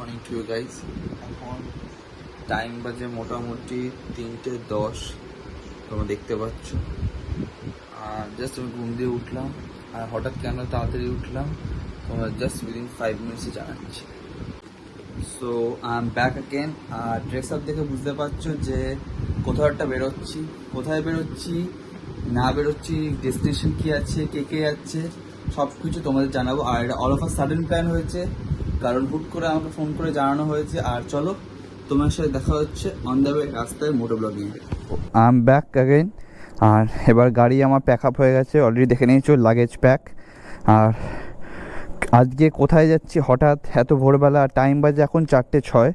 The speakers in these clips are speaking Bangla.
Morning to you guys. এখন টাইম বাজে মোটামুটি 3:10 তোমরা দেখতে পাচ্ছ। আর জাস্ট আমি ঘুম দিয়ে উঠলাম, আর হঠাৎ কেন তাড়াতাড়ি উঠলাম তোমরা জাস্ট উইদিন 5 মিনিটসে জানাচ্ছি। So I am back again. আর ড্রেস আপ দেখে বুঝতে পারছো যে কোথাও একটা বেরোচ্ছি, কোথায় বেরোচ্ছি না বেরোচ্ছি, ডেস্টিনেশন কী আছে, কে কে যাচ্ছে সব কিছু তোমাদের জানাবো। আর এটা all of a sudden plan হয়েছে, কারণ হুট করে আমাকে ফোন করে জানানো হয়েছে। আর চলো তোমার সাথে দেখা হচ্ছে অন দ্য ওয়ে রাস্তায় moto blogging. I am back again. আর এবার গাড়ি আমার প্যাক আপ হয়ে গেছে, অলরেডি দেখে নিয়েছো লাগেজ প্যাক। আর আজকে কোথায় যাচ্ছি হঠাৎ এত ভোরবেলা, টাইম বাজে এখন 4:06,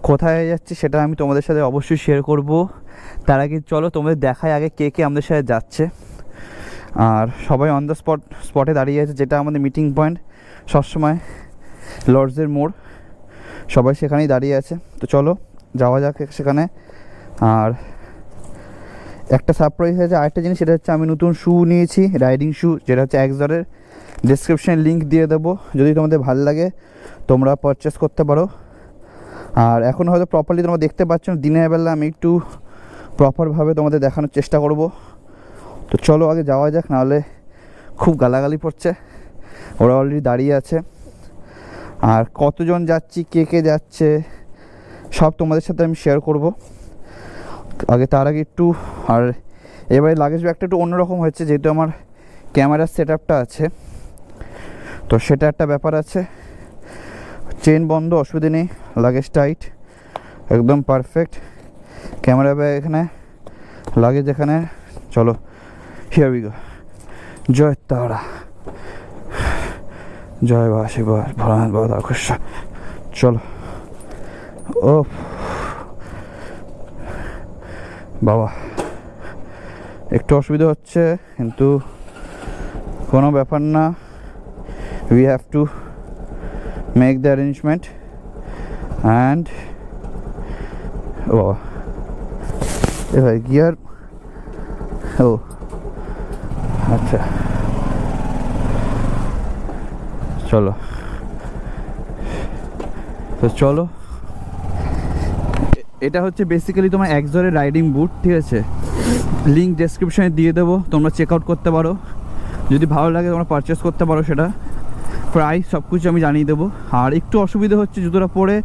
কোথায় যাচ্ছি সেটা আমি তোমাদের সাথে অবশ্যই শেয়ার করব। তার আগে চলো তোমাদের দেখায় আগে কে কে আমাদের সাথে যাচ্ছে। আর সবাই অন দ্য স্পটে দাঁড়িয়ে আছে, যেটা আমাদের মিটিং পয়েন্ট সবসময়, লর্ডসের মোড়, সবাই সেখানেই দাঁড়িয়ে আছে। তো চলো যাওয়া যাক সেখানে। আর একটা সারপ্রাইজ হয়েছে, আরেকটা জিনিস, সেটা হচ্ছে আমি নতুন শু নিয়েছি, রাইডিং শু, যেটা হচ্ছে এক্সডরের। ডিসক্রিপশানে লিঙ্ক দিয়ে দেবো, যদি তোমাদের ভালো লাগে তোমরা পারচেস করতে পারো। আর এখন হয়তো প্রপারলি তোমরা দেখতে পাচ্ছ না, দিনের বেলা আমি একটু প্রপারভাবে তোমাদের দেখানোর চেষ্টা করব। তো চলো আগে যাওয়া যাক, নাহলে খুব গালাগালি পড়ছে। ওরা অলরেডি দাঁড়িয়ে আছে। আর কতজন যাচ্ছি, কে কে যাচ্ছে সব তোমাদের সাথে আমি শেয়ার করব। তার আগে একটু, আর এবারে লাগেজ ব্যাগটা একটু অন্যরকম হচ্ছে, যেহেতু আমার ক্যামেরার সেট আপটা আছে, তো সেটা একটা ব্যাপার আছে। চেন বন্ধ, অসুবিধা নেই, লাগেজ টাইট, একদম পারফেক্ট। ক্যামেরা ব্যাগ এখানে, লাগেজ এখানে। চলো হিয়ার উই গো। জয় তারা, জয় বাবা শিব ভোলানাথ বাবা দাক্ষস্য। চলো। ও বাবা, একটু অসুবিধা হচ্ছে, কিন্তু কোনো ব্যাপার না, we have to make the arrangement. And ও বাবা, এ ভাই গিয়ার, ও আচ্ছা চলো। তো চলো, এটা হচ্ছে বেসিক্যালি তোমার এক্সডরের রাইডিং বুট, ঠিক আছে? লিঙ্ক ডেসক্রিপশানে দিয়ে দেবো, তোমরা চেক আউট করতে পারো, যদি ভালো লাগে তোমরা পারচেস করতে পারো। সেটা প্রাইস সব কিছু আমি জানিয়ে দেবো। আর একটু অসুবিধা হচ্ছে জুতোটা পরে,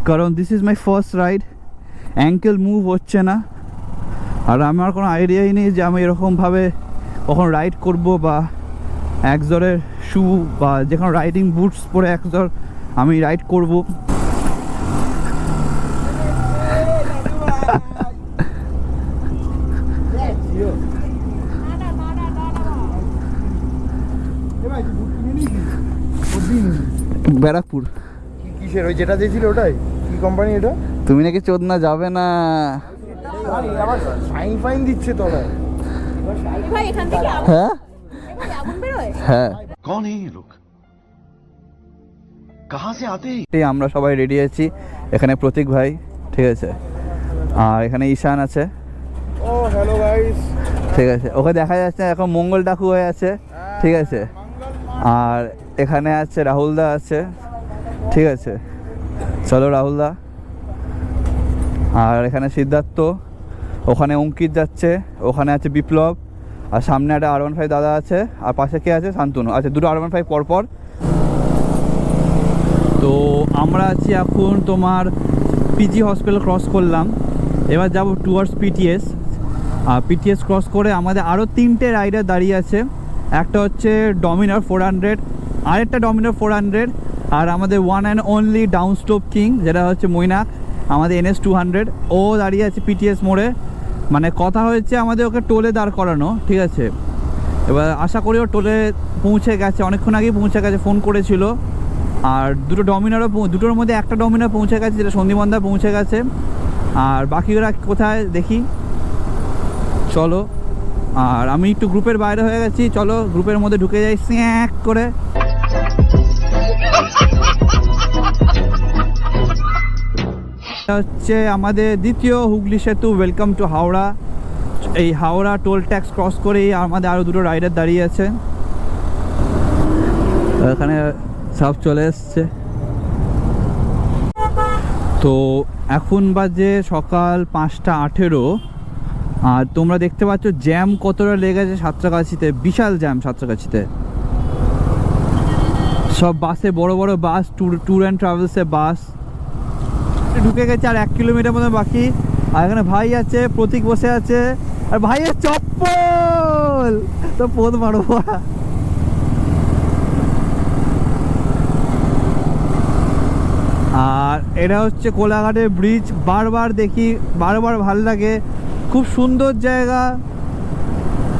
কারণ this is my first ride, ankle move হচ্ছে না। আর আমার কোনো আইডিয়াই নেই যে আমি এরকমভাবে কখন রাইড করব, বা এক্সডরের শু বা যে কোনো রাইডিং বুটস পরে এক্সডর আমি রাইড করব। ব্যারাকপুর। কিসের ওই যেটা দিয়েছিল ওটাই? কি কোম্পানি এটা? তুমি নাকি চোদনা যাবে না? আবার ফাইন ফাইন দিচ্ছে তোরা। ভাই এখান থেকে হ্যাঁ আগুন বেরোয়? হ্যাঁ, कौन है ये लोग, कहाँ से आते हैं? আমরা সবাই রেডি আছি। এখানে প্রতীক ভাই, ঠিক আছে, আর এখানে ঈশান আছে, ও হ্যালো গাইস। ঠিক আছে। ওকে দেখা যাচ্ছে এখন মঙ্গল ডাকু হয়ে আছে, ঠিক আছে। আর এখানে আছে রাহুলদা আছে, ঠিক আছে। চলো রাহুলদা। আর এখানে সিদ্ধার্থ, ওখানে অঙ্কিত যাচ্ছে, ওখানে আছে বিপ্লব, আর সামনে একটা R15 দাদা আছে, আর পাশে কে আছে? শান্তনু আছে। দুটো R15 পরপর। তো আমরা আছি এখন তোমার পিজি হসপিটাল ক্রস করলাম, এবার যাব টুয়ার্ডস পিটিএস। আর পিটিএস ক্রস করে আমাদের আরও 3টে রাইডার দাঁড়িয়ে আছে। একটা হচ্ছে ডমিনার 400, আরেকটা ডমিনার 400, আর আমাদের one and only down stop king, যেটা হচ্ছে মৈনাক, আমাদের NS 200, ও দাঁড়িয়ে আছে পিটিএস মোড়ে। মানে কথা হয়েছে আমাদের ওকে টোলে দাঁড় করানো, ঠিক আছে। এবার আশা করি ও টোলে পৌঁছে গেছে, অনেকক্ষণ আগেই পৌঁছে গেছে, ফোন করেছিল। আর দুটো ডমিনারও, দুটোর মধ্যে একটা ডমিনার পৌঁছে গেছে, যেটা সন্দীপন্দা পৌঁছে গেছে। আর বাকি ওরা কোথায় দেখি, চলো। আর আমি একটু গ্রুপের বাইরে হয়ে গেছি, চলো গ্রুপের মধ্যে ঢুকে যাই স্যাঁক করে। হচ্ছে আমাদের দ্বিতীয় হুগলি সেতু, ওয়েলকাম টু হাওড়া। এই হাওড়া টোল ট্যাক্স ক্রস করেই আমাদের আরও দুটো রাইডার দাঁড়িয়ে আছে। এখানে সব চলে এসছে। তো এখন বাজে সকাল 5:18, আর তোমরা দেখতে পাচ্ছ জ্যাম কতটা লেগেছে সাঁতরাগাছিতে, বিশাল জ্যাম সাঁতরাগাছিতে। সব বাসে, বড় বড় বাস, ট্যুর অ্যান্ড ট্রাভেলসের বাস ঢুকে গেছে। আর 1 কিলোমিটার মতো বাকি। আর এখানে ভাই আছে, প্রতীক বসে আছে, আর ভাইয়ের চপ্পল তো পোদ মারবো। আর এটা হচ্ছে কোলাঘাটের ব্রিজ, বারবার দেখি, বারবার ভাল লাগে, খুব সুন্দর জায়গা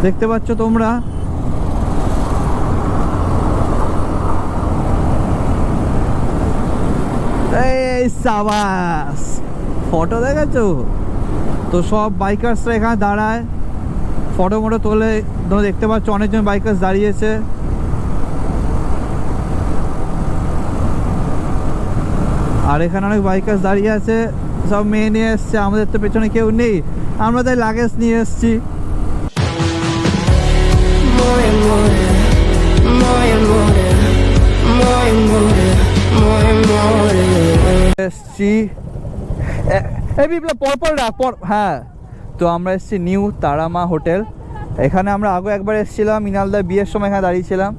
দেখতে পাচ্ছ তোমরা। এই সাবাস, ফটো দেখেছো তো? সব বাইকার্সরা এখানে দাঁড়ায়, ফটো মটো তোলে। তোমরা দেখতে পাচ্ছ অনেকজন বাইকার্স দাঁড়িয়েছে। আর এখানে অনেক বাইকার্স দাঁড়িয়ে আছে, সব মেয়ে নিয়ে এসছে। আমাদের তো পেছনে কেউ নেই, আমরা তাই লাগেজ নিয়ে এসছি। এসছি এই বিপ্লব, পরপর রাখ পর। হ্যাঁ, তো আমরা এসছি নিউ তারামা হোটেল। এখানে আমরা আগে একবার এসেছিলাম, ইনালদার বিয়ের সময় এখানে দাঁড়িয়েছিলাম।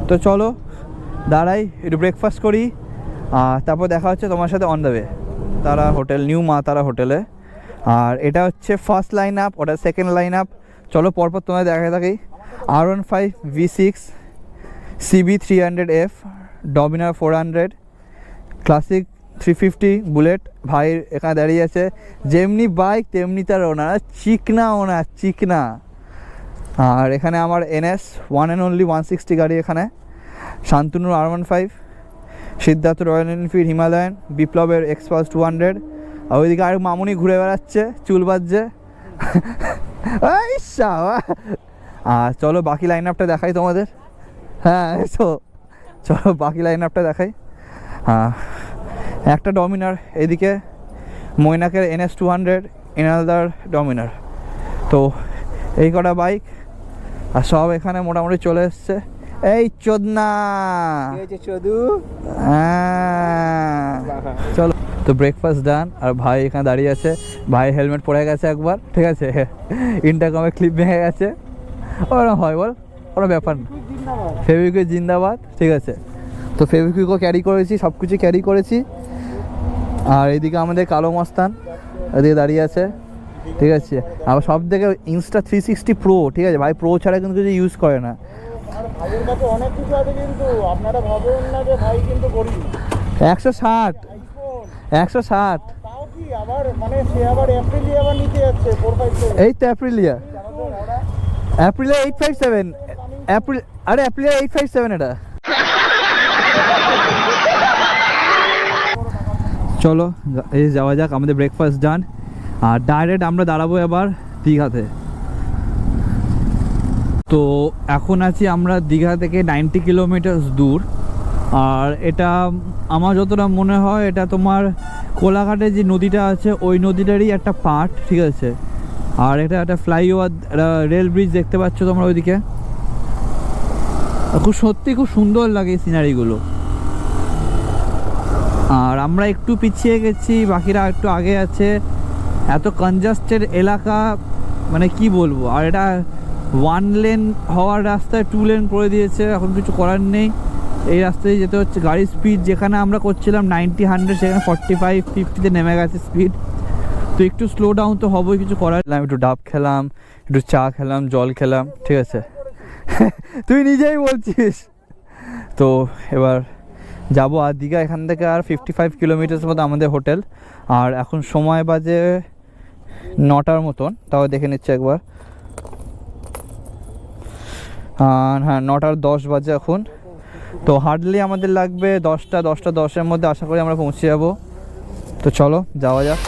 তো চলো দাঁড়াই, একটু ব্রেকফাস্ট করি, আর তারপর দেখা হচ্ছে তোমার সাথে অন দ্য ওয়ে। তারা হোটেল, নিউ মা তারা হোটেলে। আর এটা হচ্ছে ফার্স্ট লাইন আপ, ওটা সেকেন্ড লাইন আপ। চলো পরপর তোমাদের দেখা থাকি। R15 V6, CB 300F, Dominar 400, classic 350, bullet. ভাই এখানে দাঁড়িয়ে আছে, যেমনি বাইক তেমনি তার ওনার, চিকনা। আর এখানে আমার NS 1 and only 160 গাড়ি এখানে, শান্তনুর R15, Siddharth Royal Enfield Himalayan, বিপ্লবের এক্সপালস 200। আর ওইদিকে আর মামুনি ঘুরে বেড়াচ্ছে, চুল বাজছে। আর চলো বাকি লাইন আপটা দেখাই তোমাদের। হ্যাঁ, চলো বাকি লাইন আপটা দেখাই। হ্যাঁ, একটা ডমিনার, এদিকে মৈনাকের NS 200, ইনালদার ডমিনার। তো এই কটা বাইক, আর সব এখানে মোটামুটি চলে এসছে। এই চোদনা, হ্যাঁ চলো। তো ব্রেকফাস্ট ডান, আর ভাই এখানে দাঁড়িয়ে আছে। ভাই হেলমেট পরে গেছে একবার, ঠিক আছে, ইন্টারকমের ক্লিপ ভেঙে গেছে। ওরকম হয় বল, কোনো ব্যাপার না। ফেভিকুইক জিন্দাবাদ, ঠিক আছে। তো ফেভিকুইকও ক্যারি করেছি, সব কিছু ক্যারি করেছি। আর এদিকে আমাদের কালো মস্তান এদিকে দাঁড়িয়ে আছে, ঠিক আছে। আবার সব থেকে ইনস্টা 360 প্রো, ঠিক আছে। ভাই প্রো ছাড়া কিন্তু কিছু ইউজ করে না। ভাইয়ের কাছে অনেক কিছু আছে, কিন্তু আপনারা ভাবেন না যে ভাই কিন্তু গরিব। 160 তাও কি আবার মানে সে আবার এপ্রিলিয়া আবার নিতে যাচ্ছে 457। এই তো অ্যাপ্রিলিয়া 857, অ্যাপ্রিলিয়া 857 এটা। চলো এই যাওয়া যাক, আমাদের ব্রেকফাস্ট ডান। আর ডাইরেক্ট আমরা দাঁড়াবো এবার দীঘাতে। তো এখন আছি আমরা দীঘা থেকে 90 কিলোমিটার দূর। আর এটা আমার যতটা মনে হয় এটা তোমার কোলাঘাটে যে নদীটা আছে ওই নদীটারই একটা পার্ট, ঠিক আছে। আর এটা একটা ফ্লাইওভার, রেল ব্রিজ দেখতে পাচ্ছ তোমরা ওইদিকে। সত্যি খুব সুন্দর লাগে এই সিনারিগুলো। আর আমরা একটু পিছিয়ে গেছি, বাকিরা একটু আগে আছে। এত কনজাস্টেড এলাকা, মানে কি বলবো। আর এটা 1 লেন হওয়ার রাস্তায় 2 লেন করে দিয়েছে, এখন কিছু করার নেই। এই রাস্তায় যেতে হচ্ছে। গাড়ির স্পিড যেখানে আমরা করছিলাম 90-100, সেখানে 45-50-তে নেমে গেছে স্পিড। তো একটু স্লো ডাউন তো হবেই, কিছু করার। একটু ডাব খেলাম, একটু চা খেলাম, জল খেলাম, ঠিক আছে। তুই নিজেই বলছিস। তো এবার যাবো আর দীঘা। এখান থেকে আর 55 কিলোমিটার মতো আমাদের হোটেল। আর এখন সময় বাজে 9টার মতন, তাও দেখে নিচ্ছে একবার। হ্যাঁ, 9:10 বাজে এখন। তো হার্ডলি আমাদের লাগবে 10:10-10:10 মধ্যে আশা করি আমরা পৌঁছে যাব। তো চলো যাওয়া যাক।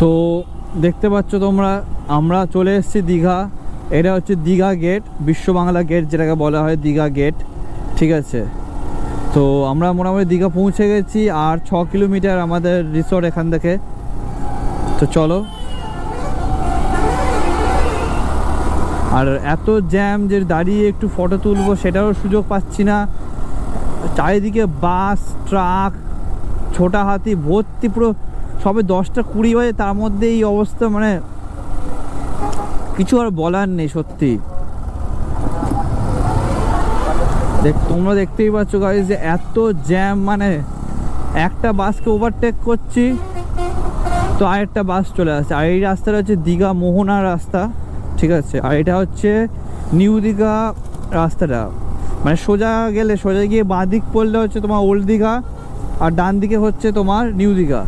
তো দেখতে পাচ্ছ তোমরা, আমরা চলে এসেছি দীঘা। এটা হচ্ছে দীঘা গেট, বিশ্ব বাংলা গেট যেটাকে বলা হয় দীঘা গেট, ঠিক আছে। তো আমরা মোটামুটি দীঘা পৌঁছে গেছি, আর 6 কিলোমিটার আমাদের রিসোর্ট এখান থেকে। তো চলো। আর এত জ্যাম যে দাঁড়িয়ে একটু ফটো তুলবো সেটারও সুযোগ পাচ্ছি না। চারিদিকে বাস, ট্রাক, ছোটা হাতি ভর্তি, পুরো সবে 10টা 20 বাজে, তার মধ্যে এই অবস্থা, মানে কিছু আর বলার নেই সত্যি। তোমরা দেখতেই পাচ্ছ গাইস যে এত জ্যাম, মানে একটা বাসকে ওভারটেক করছি তো আরেকটা বাস চলে আসছে। আর এই রাস্তাটা হচ্ছে দীঘা মোহনা রাস্তা, ঠিক আছে। আর এটা হচ্ছে নিউ দীঘা রাস্তাটা, মানে সোজা গেলে, সোজা গিয়ে বাঁ দিক পড়লে হচ্ছে তোমার ওল্ড দীঘা, আর ডান দিকে হচ্ছে তোমার নিউ দীঘা।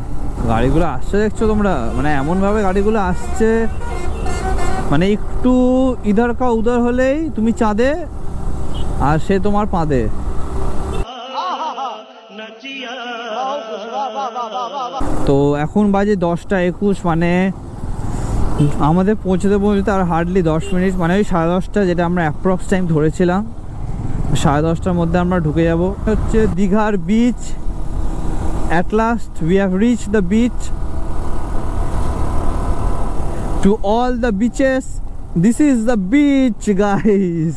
গাড়িগুলো আসছে দেখছো তোমরা, মানে এমনভাবে গাড়িগুলো আসছে, মানে একটু ইধার কা উধার হলেই তুমি চাঁদে আর সে তোমার পাঁদে। তো এখন বাজে 10টা 21, মানে আমাদের পৌঁছতে আর হার্ডলি 10 মিনিট, মানে ওই 10:30, যেটা আমরা অ্যাপ্রক্স টাইম ধরেছিলাম। 10:30টার মধ্যে আমরা ঢুকে যাব। হচ্ছে দীঘার beach. At last we have reached the beach. To all the beaches, this is the beach, guys.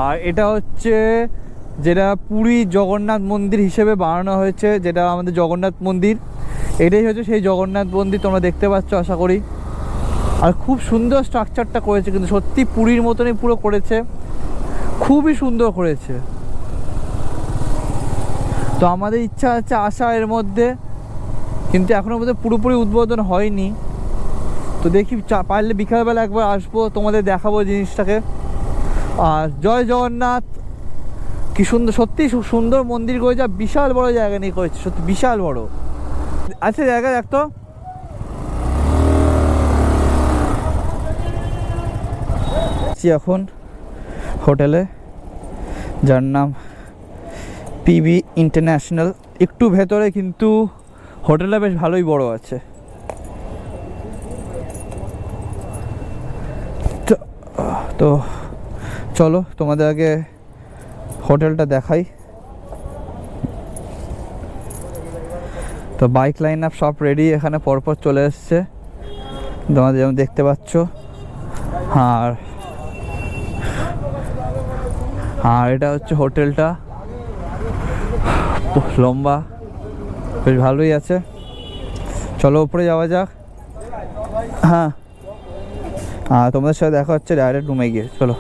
আর এটা হচ্ছে যেটা পুরী জগন্নাথ মন্দির হিসেবে বানানো হয়েছে, যেটা আমাদের জগন্নাথ মন্দির, এটাই হচ্ছে সেই জগন্নাথ মন্দির, তোমরা দেখতে পাচ্ছ আশা করি। আর খুব সুন্দর স্ট্রাকচারটা করেছে, কিন্তু সত্যি পুরীর মতনই পুরো করেছে, খুবই সুন্দর করেছে। তো আমাদের ইচ্ছা আছে আসা এর মধ্যে, কিন্তু এখনো পর্যন্ত পুরোপুরি উদ্বোধন হয়নি। তো দেখি পারলে বিকালবেলা একবার আসবো, তোমাদের দেখাবো জিনিসটাকে। আর জয় জগন্নাথ। কি সুন্দর, সত্যি সুন্দর মন্দির করেছে, বিশাল বড় জায়গা নিয়ে করেছে, সত্যি বিশাল বড়। আচ্ছা জায়গা দেখতো। এখন হোটেলে, যার নাম পিবি ইন্টারন্যাশনাল, একটু ভেতরে, কিন্তু হোটেলটা বেশ ভালোই বড় আছে। তো চলো তোমাদের আগে হোটেলটা দেখাই। তো বাইক লাইন আপ সব রেডি, এখানে পরপর চলে এসছে, তোমাদের যেমন দেখতে পাচ্ছ। আর এটা হচ্ছে হোটেলটা, লম্বা, বেশ ভালোই আছে। চলো উপরে যাওয়া যাক। হ্যাঁ, তোমাদের সাথে দেখা হচ্ছে ডাইরেক্ট রুমে গিয়ে। চলো।